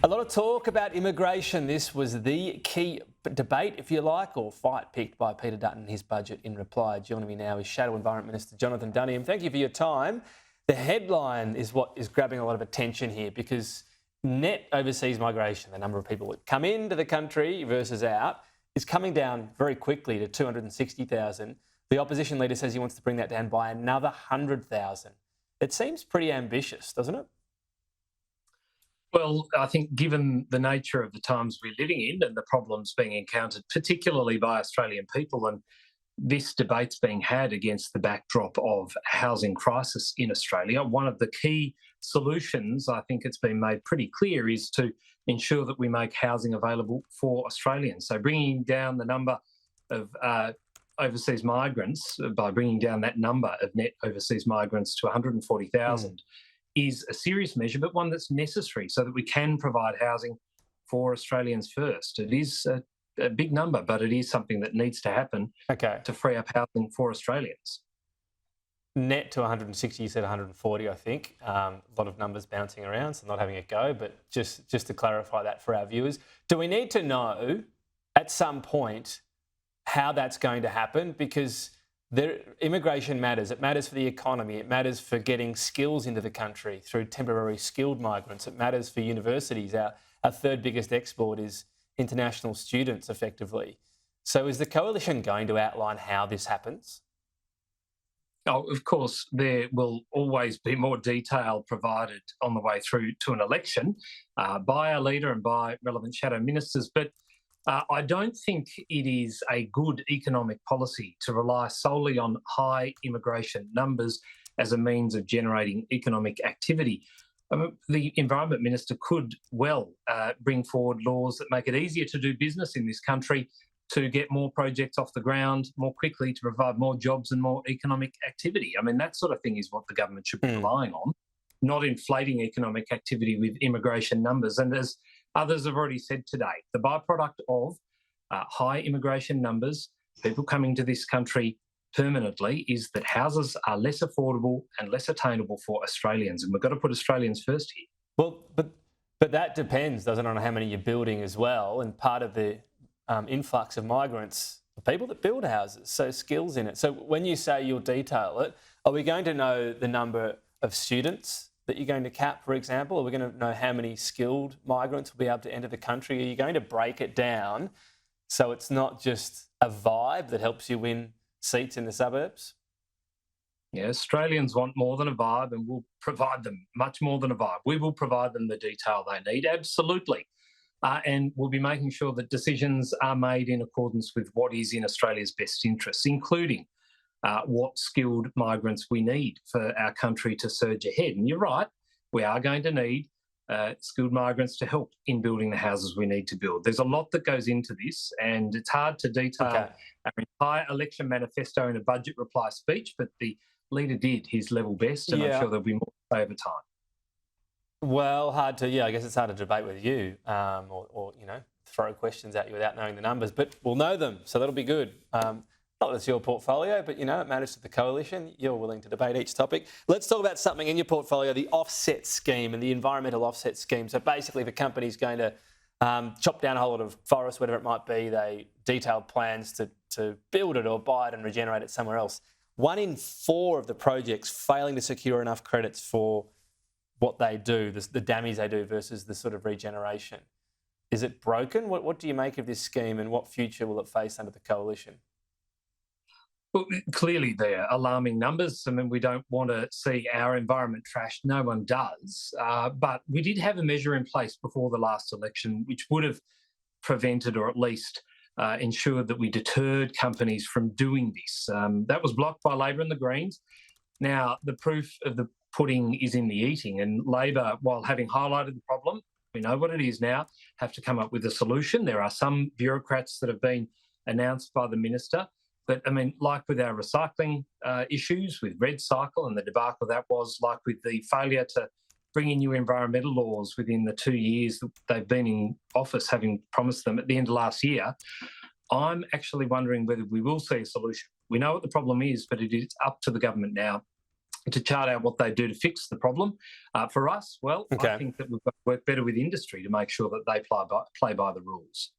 A lot of talk about immigration. This was the key debate, if you like, or fight picked by Peter Dutton in his budget in reply. Joining me now is Shadow Environment Minister Jonathan Duniam. Thank you for your time. The headline is what is grabbing a lot of attention here because net overseas migration, the number of people that come into the country versus out, is coming down very quickly to 260,000. The opposition leader says he wants to bring that down by another 100,000. It seems pretty ambitious, doesn't it? Well, I think given the nature of the times we're living in and the problems being encountered, particularly by Australian people, and this debate's being had against the backdrop of housing crisis in Australia, one of the key solutions, I think it's been made pretty clear, is to ensure that we make housing available for Australians. So bringing down the number of overseas migrants, by bringing down that number of net overseas migrants to 140,000, is a serious measure, but one that's necessary so that we can provide housing for Australians first. It is a big number, but it is something that needs to happen to free up housing for Australians. Net to 160, you said 140, I think. A lot of numbers bouncing around, so not having a go, but just to clarify that for our viewers, do we need to know at some point how that's going to happen? Because immigration matters. It matters for the economy. It matters for getting skills into the country through temporary skilled migrants. It matters for universities. Our third biggest export is international students, effectively. So is the Coalition going to outline how this happens? Oh, of course, there will always be more detail provided on the way through to an election by our leader and by relevant shadow ministers. But I don't think it is a good economic policy to rely solely on high immigration numbers as a means of generating economic activity. The Environment Minister could well bring forward laws that make it easier to do business in this country, to get more projects off the ground more quickly, to provide more jobs and more economic activity. I mean, that sort of thing is what the government should be relying on, not inflating economic activity with immigration numbers. And as others have already said today, the byproduct of high immigration numbers, people coming to this country permanently, is that houses are less affordable and less attainable for Australians. And we've got to put Australians first here. Well, but that depends, doesn't it, on how many you're building as well. And part of the influx of migrants are people that build houses, so skills in it. So when you say you'll detail it, are we going to know the number of students that you're going to cap, for example? Are we going to know how many skilled migrants will be able to enter the country? Are you going to break it down so it's not just a vibe that helps you win seats in the suburbs? Yeah, Australians want more than a vibe, and we'll provide them much more than a vibe. We will provide them the detail they need, absolutely. And we'll be making sure that decisions are made in accordance with what is in Australia's best interests, including what skilled migrants we need for our country to surge ahead. And you're right, we are going to need skilled migrants to help in building the houses we need to build. There's a lot that goes into this, and it's hard to detail our entire election manifesto in a budget reply speech, but the leader did his level best, and I'm sure there'll be more over time. Well, I guess it's hard to debate with you or throw questions at you without knowing the numbers, but we'll know them, so that'll be good. Not that it's your portfolio, but, it matters to the Coalition. You're willing to debate each topic. Let's talk about something in your portfolio, the offset scheme and the environmental offset scheme. So basically the company's going to chop down a whole lot of forest, whatever it might be. They detailed plans to build it or buy it and regenerate it somewhere else. 1 in 4 of the projects failing to secure enough credits for what they do, the damage they do versus the sort of regeneration. Is it broken? What do you make of this scheme, and what future will it face under the Coalition? Well, clearly they're alarming numbers. I mean, we don't want to see our environment trashed. No one does. But we did have a measure in place before the last election which would have prevented, or at least ensured that we deterred companies from doing this. That was blocked by Labor and the Greens. Now, the proof of the pudding is in the eating, and Labor, while having highlighted the problem, we know what it is now, have to come up with a solution. There are some bureaucrats that have been announced by the minister. But, I mean, like with our recycling issues, with REDcycle and the debacle that was, like with the failure to bring in new environmental laws within the 2 years that they've been in office, having promised them at the end of last year, I'm actually wondering whether we will see a solution. We know what the problem is, but it is up to the government now to chart out what they do to fix the problem. For us, well, Okay. I think that we've got to work better with industry to make sure that they play by the rules.